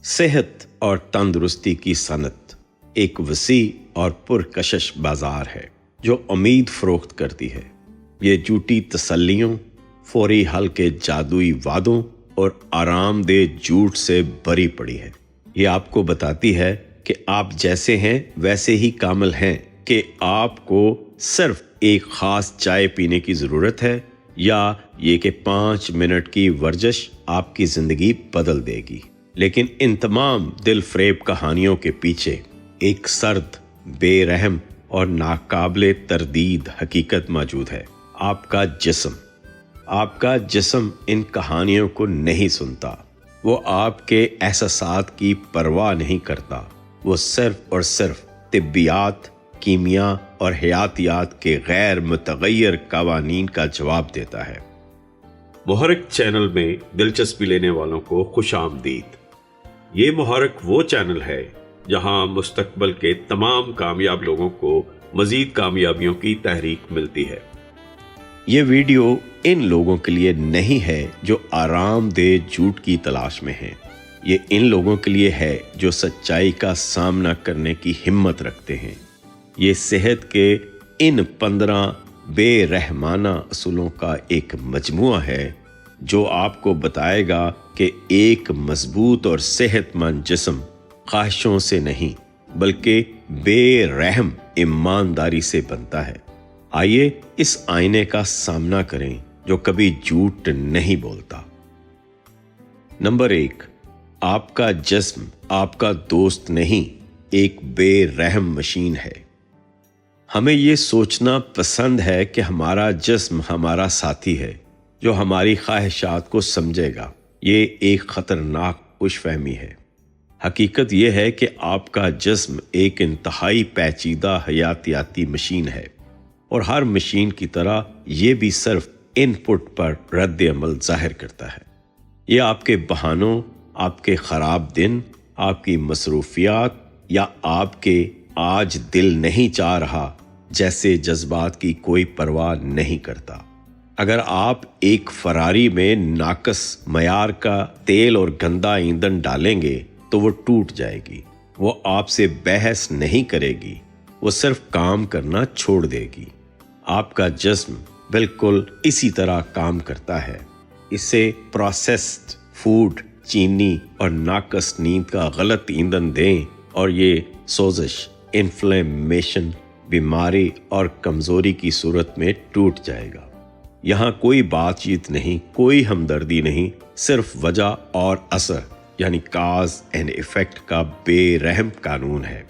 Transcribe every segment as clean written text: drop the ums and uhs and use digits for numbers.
सेहत और तंदुरुस्ती की सनत एक वसी और पुरकशिश बाजार है जो उम्मीद फरोख्त करती है। ये झूठी तसल्लियों, फौरी हल के जादुई वादों और आरामदेह झूठ से भरी पड़ी है। ये आपको बताती है कि आप जैसे हैं वैसे ही कामिल हैं, कि आपको सिर्फ एक खास चाय पीने की ज़रूरत है, या ये कि 5 मिनट की वर्जिश आपकी ज़िंदगी बदल देगी। लेकिन इन तमाम दिल फरेब कहानियों के पीछे एक सर्द, बेरहम और नाकाबिले तरदीद हकीकत मौजूद है। आपका जिस्म। आपका जिस्म इन कहानियों को नहीं सुनता। वो आपके एहसासात की परवाह नहीं करता। वो सिर्फ और सिर्फ तिब्बियात, कीमिया और हयातियात के गैर मुतगय्यर कवानीन का जवाब देता है। मुहर्रिक चैनल में दिलचस्पी लेने वालों को खुश आमदीद। ये मुहर्रिक वो चैनल है जहां मुस्तकबल के तमाम कामयाब लोगों को मजीद कामयाबियों की तहरीक मिलती है। ये वीडियो इन लोगों के लिए नहीं है जो आरामदेह झूठ की तलाश में हैं। ये इन लोगों के लिए है जो सच्चाई का सामना करने की हिम्मत रखते हैं। ये सेहत के इन 15 बेरहमाना असूलों का एक मजमुआ है जो आपको बताएगा कि एक मजबूत और सेहतमंद जिस्म ख्वाहिशों से नहीं बल्कि बेरहम ईमानदारी से बनता है। आइए इस आईने का सामना करें जो कभी झूठ नहीं बोलता। नंबर 1, आपका जिस्म आपका दोस्त नहीं, एक बेरहम मशीन है। हमें ये सोचना पसंद है कि हमारा जिस्म हमारा साथी है जो हमारी ख्वाहिशात को समझेगा। ये एक खतरनाक खुशफहमी है। हकीकत यह है कि आपका जिस्म एक इंतहाई पेचीदा हयातियाती मशीन है, और हर मशीन की तरह ये भी सिर्फ इनपुट पर रद्द अमल जाहिर करता है। ये आपके बहानों, आपके ख़राब दिन, आपकी मसरूफियात या आपके आज दिल नहीं चाह रहा जैसे जज्बात की कोई परवाह नहीं करता। अगर आप एक फरारी में नाकस मयार का तेल और गंदा ईंधन डालेंगे तो वो टूट जाएगी। वो आपसे बहस नहीं करेगी, वो सिर्फ काम करना छोड़ देगी। आपका जिस्म बिल्कुल इसी तरह काम करता है। इसे प्रोसेस्ड फूड, चीनी और नाकस नींद का गलत ईंधन दें और ये सोजिश, इन्फ्लेमेशन, बीमारी और कमजोरी की सूरत में टूट जाएगा। यहाँ कोई बातचीत नहीं, कोई हमदर्दी नहीं, सिर्फ वजह और असर यानी काज एंड इफेक्ट का बेरहम कानून है।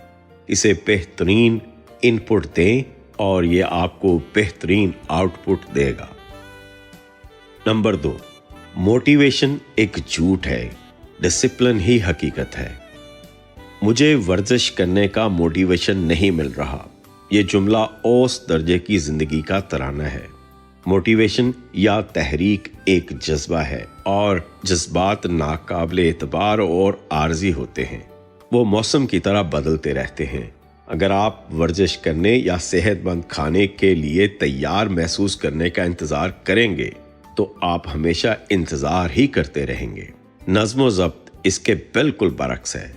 इसे बेहतरीन इनपुट दें और ये आपको बेहतरीन आउटपुट देगा। नंबर 2, मोटिवेशन एक झूठ है, डिसिप्लिन ही हकीकत है। मुझे वर्जिश करने का मोटिवेशन नहीं मिल रहा, ये जुमला औस दर्जे की जिंदगी का तराना है। मोटिवेशन या तहरीक एक जज्बा है, और जज्बात नाकाबिले एतबार और आर्जी होते हैं। वो मौसम की तरह बदलते रहते हैं। अगर आप वर्जिश करने या सेहतमंद खाने के लिए तैयार महसूस करने का इंतज़ार करेंगे तो आप हमेशा इंतज़ार ही करते रहेंगे। नज़्म व ज़ब्त इसके बिल्कुल बरक्स है।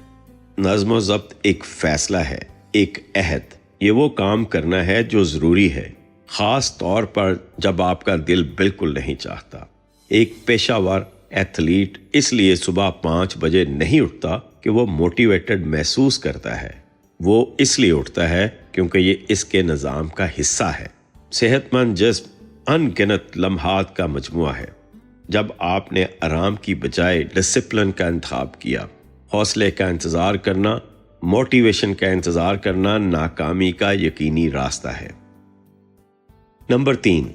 नज़्म व ज़ब्त एक फ़ैसला है, एक अहद। ये वो काम करना है जो ज़रूरी है, ख़ास तौर पर जब आपका दिल बिल्कुल नहीं चाहता। एक पेशावर एथलीट इसलिए सुबह 5 बजे नहीं उठता कि वो मोटिवेटेड महसूस करता है। वो इसलिए उठता है क्योंकि ये इसके निज़ाम का हिस्सा है। सेहतमंद जिस्म अनगिनत लम्हात का मजमुआ है। जब आपने आराम की बजाय डिसिप्लिन का इंतखाब किया, हौसले का इंतज़ार करना, मोटिवेशन का इंतज़ार करना नाकामी का यकीनी रास्ता है। नंबर 3,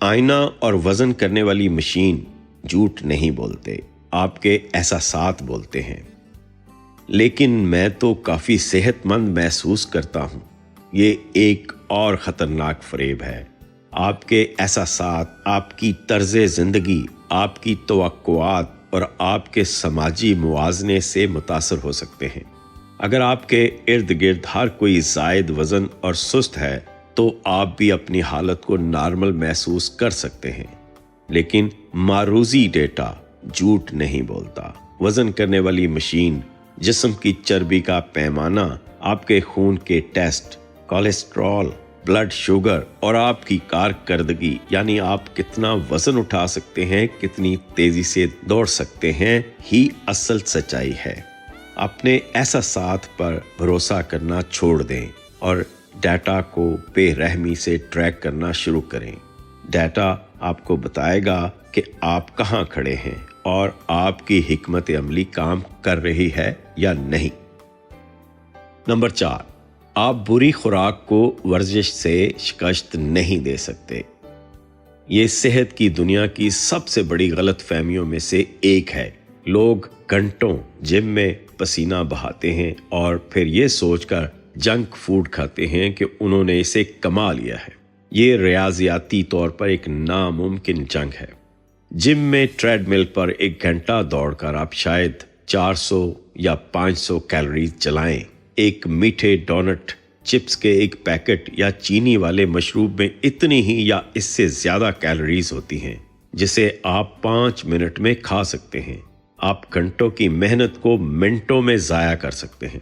आईना और वज़न करने वाली मशीन झूठ नहीं बोलते, आपके एहसासात बोलते हैं। लेकिन मैं तो काफ़ी सेहतमंद महसूस करता हूँ। ये एक और ख़तरनाक फरेब है। आपके एहसासात, आपकी तर्ज़े ज़िंदगी, आपकी तवक्कुआत और आपके समाजी मुवाज़ने से मुतासर हो सकते हैं। अगर आपके इर्द गिर्द हर कोई ज़ायद वज़न और सुस्त है तो आप भी अपनी हालत को नॉर्मल महसूस कर सकते हैं। लेकिन मारूजी डेटा झूठ नहीं बोलता। वज़न करने वाली मशीन जिस्म की चर्बी का पैमाना, आपके खून के टेस्ट, कोलेस्ट्रॉल, ब्लड शुगर और आपकी कारकर्दगी यानी आप कितना वजन उठा सकते हैं, कितनी तेजी से दौड़ सकते हैं ही असल सच्चाई है। अपने एहसासात पर भरोसा करना छोड़ दें और डाटा को बेरहमी से ट्रैक करना शुरू करें। डाटा आपको बताएगा कि आप कहां खड़े हैं और आपकी हिकमत अमली काम कर रही है या नहीं। नंबर 4, आप बुरी खुराक को वर्जिश से शिकस्त नहीं दे सकते। ये सेहत की दुनिया की सबसे बड़ी गलत फहमियों में से एक है। लोग घंटों जिम में पसीना बहाते हैं और फिर ये सोचकर जंक फूड खाते हैं कि उन्होंने इसे कमा लिया है। ये रियाजियाती तौर पर एक नामुमकिन जंग है। जिम में ट्रेडमिल पर 1 घंटा दौड़कर आप शायद 400 या 500 कैलोरीज जलाएं। एक मीठे डोनट, चिप्स के एक पैकेट या चीनी वाले मशरूब में इतनी ही या इससे ज्यादा कैलोरीज होती हैं जिसे आप 5 मिनट में खा सकते हैं। आप घंटों की मेहनत को मिनटों में जाया कर सकते हैं।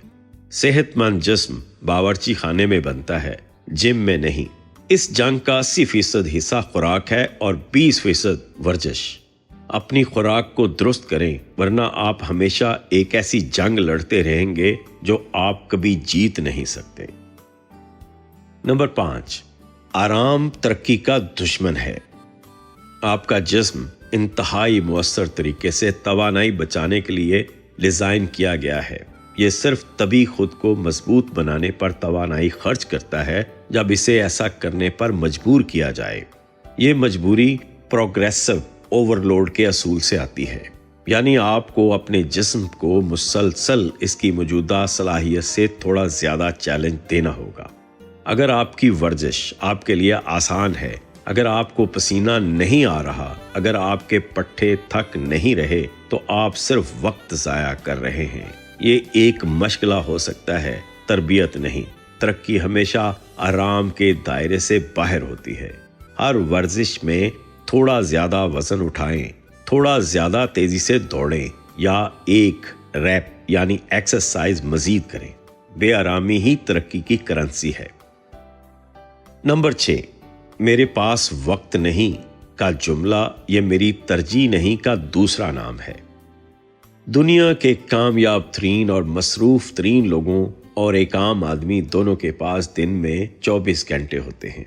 सेहतमंद जिस्म बावर्ची खाने में बनता है, जिम में नहीं। इस जंग का 80% हिस्सा खुराक है और 20% वर्जिश। अपनी खुराक को दुरुस्त करें, वरना आप हमेशा एक ऐसी जंग लड़ते रहेंगे जो आप कभी जीत नहीं सकते। नंबर 5, आराम तरक्की का दुश्मन है। आपका जिस्म इंतहाई मुअस्सर तरीके से तवानाई बचाने के लिए डिजाइन किया गया है। ये सिर्फ तभी खुद को मजबूत बनाने पर तवानाई खर्च करता है जब इसे ऐसा करने पर मजबूर किया जाए। ये मजबूरी प्रोग्रेसिव ओवरलोड के असूल से आती है, यानी आपको अपने जिस्म को मुसलसल इसकी मौजूदा सलाहियत से थोड़ा ज्यादा चैलेंज देना होगा। अगर आपकी वर्जिश आपके लिए आसान है, अगर आपको पसीना नहीं आ रहा, अगर आपके पट्टे थक नहीं रहे, तो आप सिर्फ वक्त जाया कर रहे हैं। ये एक मशगला हो सकता है, तरबियत नहीं। तरक्की हमेशा आराम के दायरे से बाहर होती है। हर वर्जिश में थोड़ा ज्यादा वजन उठाएं, थोड़ा ज्यादा तेजी से दौड़ें या एक रैप यानी एक्सरसाइज मजीद करें। बेआरामी ही तरक्की की करेंसी है। नंबर 6, मेरे पास वक्त नहीं का जुमला ये मेरी तरजीह नहीं का दूसरा नाम है। दुनिया के कामयाब तरीन और मसरूफ तरीन लोगों और एक आम आदमी दोनों के पास दिन में 24 घंटे होते हैं।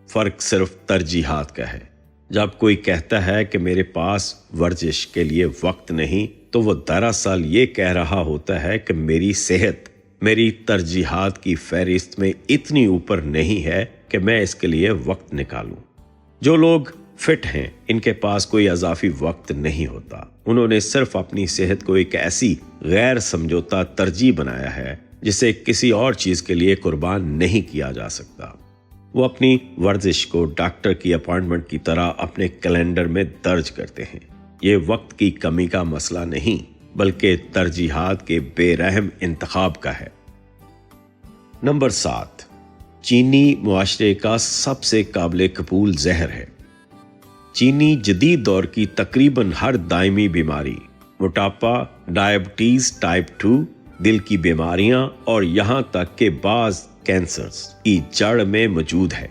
फर्क सिर्फ तरजीहात का है। जब कोई कहता है कि मेरे पास वर्जिश के लिए वक्त नहीं, तो वो दरअसल ये कह रहा होता है कि मेरी सेहत मेरी तरजीहात की फहरिस्त में इतनी ऊपर नहीं है कि मैं इसके लिए वक्त निकालूं। जो लोग फिट हैं, इनके पास कोई अजाफी वक्त नहीं होता। उन्होंने सिर्फ अपनी सेहत को एक ऐसी गैर समझौता तरजीह बनाया है जिसे किसी और चीज के लिए कुर्बान नहीं किया जा सकता। वो अपनी वर्जिश को डॉक्टर की अपॉइंटमेंट की तरह अपने कैलेंडर में दर्ज करते हैं। ये वक्त की कमी का मसला नहीं, बल्कि तरजीहात के बेरहम इंतखाब का है। नंबर 7, चीनी मुआशरे का सबसे काबिल कबूल जहर है। चीनी जदीद दौर की तकरीबन हर दायमी बीमारी, मोटापा, डायबिटीज टाइप 2, दिल की बीमारियां और यहां तक के बाज कैंसर्स की जड़ में मौजूद है।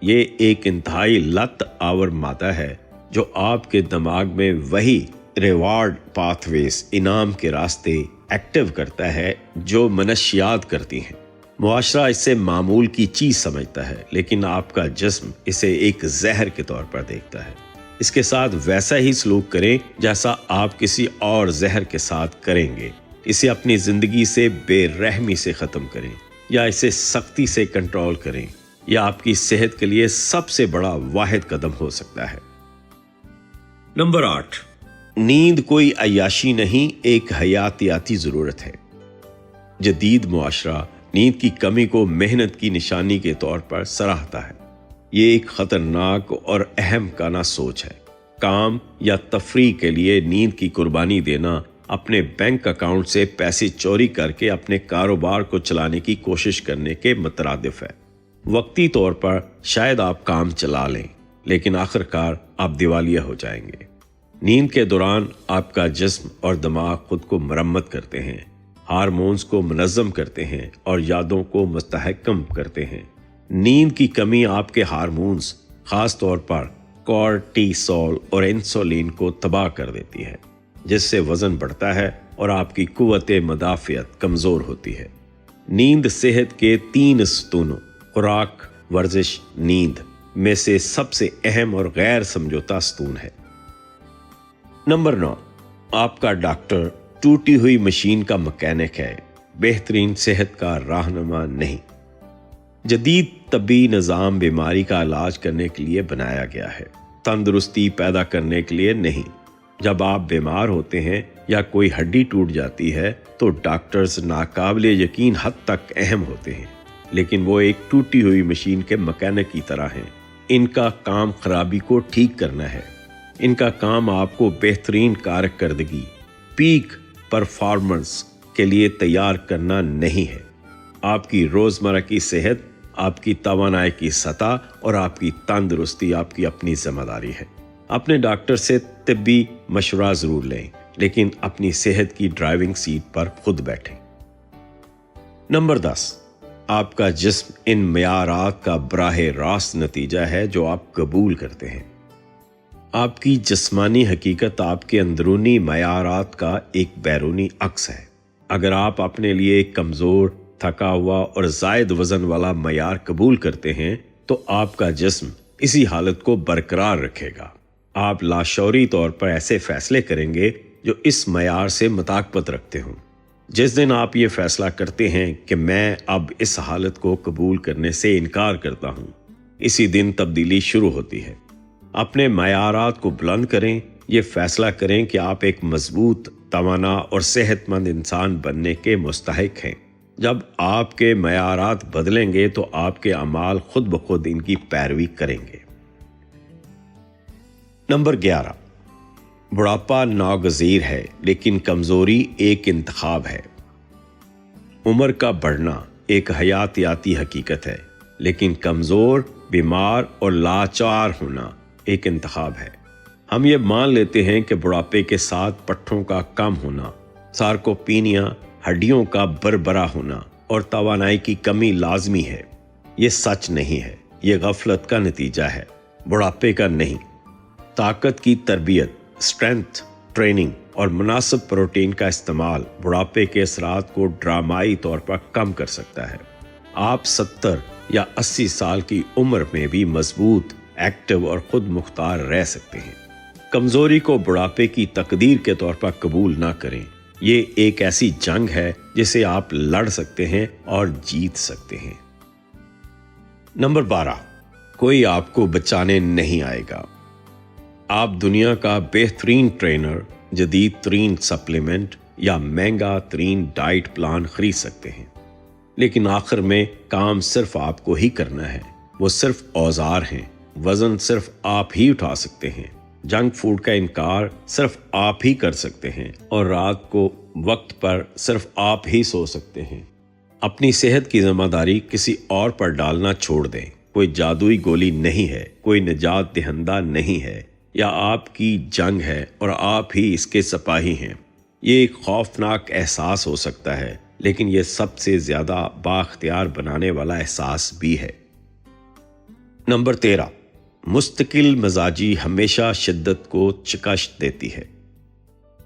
ये एक इंतहाई लत आवर मादा है जो आपके दिमाग में वही रिवार्ड पाथवेज, इनाम के रास्ते एक्टिव करता है जो मनशियात करती हैं। मुआशरा इसे मामूल की चीज समझता है, लेकिन आपका जिस्म इसे एक जहर के तौर पर देखता है। इसके साथ वैसा ही सलूक करें जैसा आप किसी और जहर के साथ करेंगे। इसे अपनी जिंदगी से बेरहमी से खत्म करें या इसे सख्ती से कंट्रोल करें। यह आपकी सेहत के लिए सबसे बड़ा वाहिद कदम हो सकता है। नंबर 8, नींद कोई अय्याशी नहीं, एक हयातियाती जरूरत है। जदीद मुआशरा नींद की कमी को मेहनत की निशानी के तौर पर सराहता है। ये एक खतरनाक और अहम काना सोच है। काम या तफरीह के लिए नींद की कुर्बानी देना अपने बैंक अकाउंट से पैसे चोरी करके अपने कारोबार को चलाने की कोशिश करने के मुतरादिफ है। वक्ती तौर पर शायद आप काम चला लें, लेकिन आखिरकार आप दिवालिया हो जाएंगे। नींद के दौरान आपका जिस्म और दिमाग खुद को मरम्मत करते हैं। ہارمونز کو منظم کرتے ہیں اور یادوں کو مستحکم کرتے ہیں۔ نیند کی کمی آپ کے ہارمونز خاص طور پر کورٹیسول اور انسولین کو تباہ کر دیتی ہے، جس سے وزن بڑھتا ہے اور آپ کی قوت مدافعت کمزور ہوتی ہے۔ نیند صحت کے 3 ستونوں خوراک، ورزش، نیند میں سے سب سے اہم اور غیر سمجھوتا ستون ہے۔ نمبر 9، آپ کا ڈاکٹر ٹوٹی ہوئی مشین کا مکینک ہے، بہترین صحت کا رہنما نہیں۔ جدید طبی نظام بیماری کا علاج کرنے کے لیے بنایا گیا ہے، تندرستی پیدا کرنے کے لیے نہیں۔ جب آپ بیمار ہوتے ہیں یا کوئی ہڈی ٹوٹ جاتی ہے تو ڈاکٹرز ناقابل یقین حد تک اہم ہوتے ہیں، لیکن وہ ایک ٹوٹی ہوئی مشین کے مکینک کی طرح ہیں۔ ان کا کام خرابی کو ٹھیک کرنا ہے۔ ان کا کام آپ کو بہترین کارکردگی، پیک پرفارمنس کے لیے تیار کرنا نہیں ہے۔ آپ کی روزمرہ کی صحت، آپ کی توانائی کی سطح اور آپ کی تندرستی آپ کی اپنی ذمہ داری ہے۔ اپنے ڈاکٹر سے طبی مشورہ ضرور لیں، لیکن اپنی صحت کی ڈرائیونگ سیٹ پر خود بیٹھیں۔ نمبر 10، آپ کا جسم ان معیارات کا براہ راست نتیجہ ہے جو آپ قبول کرتے ہیں۔ آپ کی جسمانی حقیقت آپ کے اندرونی معیارات کا ایک بیرونی عکس ہے۔ اگر آپ اپنے لیے ایک کمزور، تھکا ہوا اور زائد وزن والا معیار قبول کرتے ہیں تو آپ کا جسم اسی حالت کو برقرار رکھے گا۔ آپ لاشعوری طور پر ایسے فیصلے کریں گے جو اس معیار سے مطابقت رکھتے ہوں۔ جس دن آپ یہ فیصلہ کرتے ہیں کہ میں اب اس حالت کو قبول کرنے سے انکار کرتا ہوں، اسی دن تبدیلی شروع ہوتی ہے۔ اپنے معیارات کو بلند کریں، یہ فیصلہ کریں کہ آپ ایک مضبوط، توانا اور صحت مند انسان بننے کے مستحق ہیں۔ جب آپ کے معیارات بدلیں گے تو آپ کے اعمال خود بخود ان کی پیروی کریں گے۔ نمبر 11، بڑھاپا ناگزیر ہے لیکن کمزوری ایک انتخاب ہے۔ عمر کا بڑھنا ایک حیاتیاتی حقیقت ہے، لیکن کمزور، بیمار اور لاچار ہونا ایک انتخاب ہے۔ ہم یہ مان لیتے ہیں کہ بڑھاپے کے ساتھ پٹھوں کا کم ہونا، سارکوپینیا، ہڈیوں کا بربرا ہونا اور توانائی کی کمی لازمی ہے۔ یہ سچ نہیں ہے، یہ غفلت کا نتیجہ ہے، بڑھاپے کا نہیں۔ طاقت کی تربیت، اسٹرینتھ ٹریننگ اور مناسب پروٹین کا استعمال بڑھاپے کے اثرات کو ڈرامائی طور پر کم کر سکتا ہے۔ آپ 70 یا 80 سال کی عمر میں بھی مضبوط، ایکٹیو اور خود مختار رہ سکتے ہیں۔ کمزوری کو بڑھاپے کی تقدیر کے طور پر قبول نہ کریں۔ یہ ایک ایسی جنگ ہے جسے آپ لڑ سکتے ہیں اور جیت سکتے ہیں۔ نمبر 12، کوئی آپ کو بچانے نہیں آئے گا۔ آپ دنیا کا بہترین ٹرینر، جدید ترین سپلیمنٹ یا مہنگا ترین ڈائٹ پلان خرید سکتے ہیں، لیکن آخر میں کام صرف آپ کو ہی کرنا ہے۔ وہ صرف اوزار ہیں۔ وزن صرف آپ ہی اٹھا سکتے ہیں، جنک فوڈ کا انکار صرف آپ ہی کر سکتے ہیں، اور رات کو وقت پر صرف آپ ہی سو سکتے ہیں۔ اپنی صحت کی ذمہ داری کسی اور پر ڈالنا چھوڑ دیں۔ کوئی جادوئی گولی نہیں ہے، کوئی نجات دہندہ نہیں ہے، یا آپ کی جنگ ہے اور آپ ہی اس کے سپاہی ہیں۔ یہ ایک خوفناک احساس ہو سکتا ہے، لیکن یہ سب سے زیادہ بااختیار بنانے والا احساس بھی ہے۔ نمبر 13، مستقل مزاجی ہمیشہ شدت کو شکست دیتی ہے۔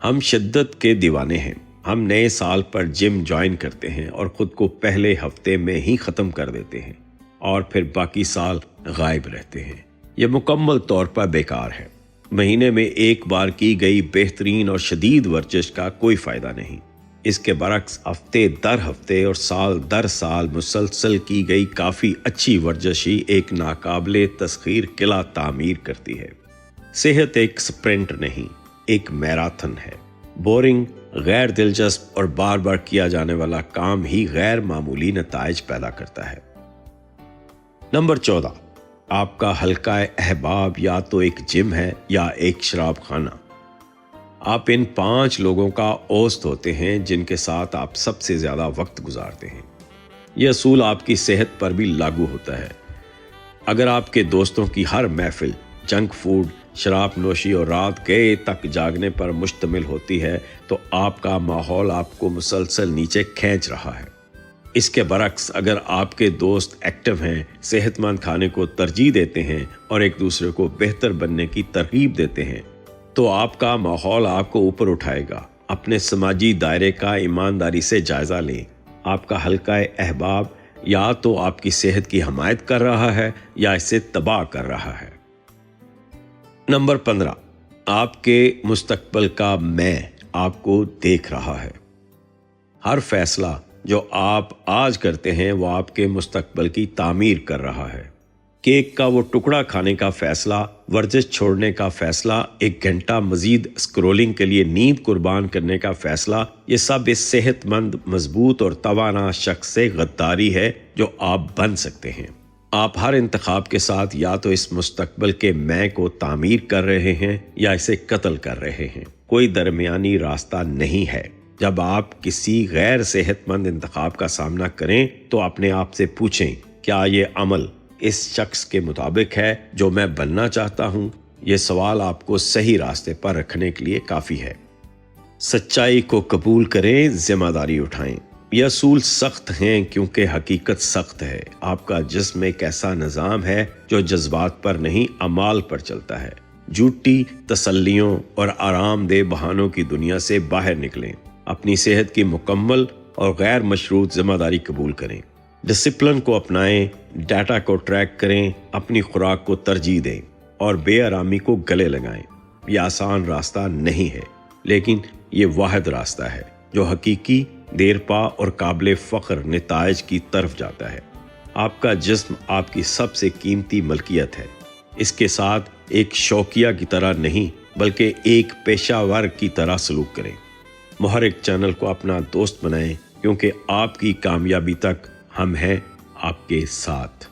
ہم شدت کے دیوانے ہیں۔ ہم نئے سال پر جم جوائن کرتے ہیں اور خود کو پہلے ہفتے میں ہی ختم کر دیتے ہیں، اور پھر باقی سال غائب رہتے ہیں۔ یہ مکمل طور پر بیکار ہے۔ مہینے میں ایک بار کی گئی بہترین اور شدید ورزش کا کوئی فائدہ نہیں۔ اس کے برعکس ہفتے در ہفتے اور سال در سال مسلسل کی گئی کافی اچھی ورزش ہی ایک ناقابل تسخیر قلعہ تعمیر کرتی ہے۔ صحت ایک سپرنٹ نہیں، ایک میراتھن ہے۔ بورنگ، غیر دلچسپ اور بار بار کیا جانے والا کام ہی غیر معمولی نتائج پیدا کرتا ہے۔ نمبر 14، آپ کا حلقہ احباب یا تو ایک جم ہے یا ایک شراب خانہ۔ آپ ان 5 لوگوں کا اوسط ہوتے ہیں جن کے ساتھ آپ سب سے زیادہ وقت گزارتے ہیں۔ یہ اصول آپ کی صحت پر بھی لاگو ہوتا ہے۔ اگر آپ کے دوستوں کی ہر محفل جنک فوڈ، शराब नोशी और रात गए तक जागने पर मुश्तमिल होती है तो आपका माहौल आपको मुसलसल नीचे खींच रहा है। इसके बरक्स अगर आपके दोस्त एक्टिव हैं, सेहतमंद खाने को तरजीह देते हैं और एक दूसरे को बेहतर बनने की तरगीब देते हैं तो आपका माहौल आपको ऊपर उठाएगा। अपने समाजी दायरे का ईमानदारी से जायजा लें। आपका हल्का अहबाब या तो आपकी सेहत की हमायत कर रहा है या इसे तबाह कर रहा है। नंबर 15, आपके मुस्तकबिल का मैं आपको देख रहा है। हर फैसला जो आप आज करते हैं वो आपके मुस्तकबिल की तामीर कर रहा है। केक का वो टुकड़ा खाने का फैसला, वर्जिश छोड़ने का फैसला, 1 घंटा मजीद स्क्रोलिंग के लिए नींद कुर्बान करने का फैसला, ये सब इस सेहतमंद, मजबूत और तवाना शख्स से गद्दारी है जो आप बन सकते हैं। आप हर इंतखाब के साथ या तो इस मुस्तकबिल के मैं को तामीर कर रहे हैं या इसे कत्ल कर रहे हैं। कोई दरमियानी रास्ता नहीं है। जब आप किसी गैर सेहतमंद इंतखाब का सामना करें तो अपने आप से पूछें, क्या ये अमल इस शख्स के मुताबिक है जो मैं बनना चाहता हूं? ये सवाल आपको सही रास्ते पर रखने के लिए काफी है। सच्चाई को कबूल करें, जिम्मेदारी उठाएं। ये असूल सख्त हैं क्योंकि हकीकत सख्त है। आपका जिस्म एक ऐसा निज़ाम है जो जज्बात पर नहीं, अमाल पर चलता है। झूठी तसल्लियों और आरामदेह बहानों की दुनिया से बाहर निकलें। अपनी सेहत की मुकम्मल और गैर मशरूत जिम्मेदारी कबूल करें। डिसिप्लिन को अपनाएं, डाटा को ट्रैक करें, अपनी खुराक को तरजीह दें और बेआरामी को गले लगाएं। ये आसान रास्ता नहीं है, लेकिन ये वाहिद रास्ता है जो हकीकी, देरपा और काबिल फ़ख्र नताइज की तरफ जाता है। आपका जिस्म आपकी सबसे कीमती मलकियत है। इसके साथ एक शौकिया की तरह नहीं बल्कि एक पेशावर की तरह सलूक करें। मुहर्रिक चैनल को अपना दोस्त बनाएं क्योंकि आपकी कामयाबी तक हम हैं आपके साथ।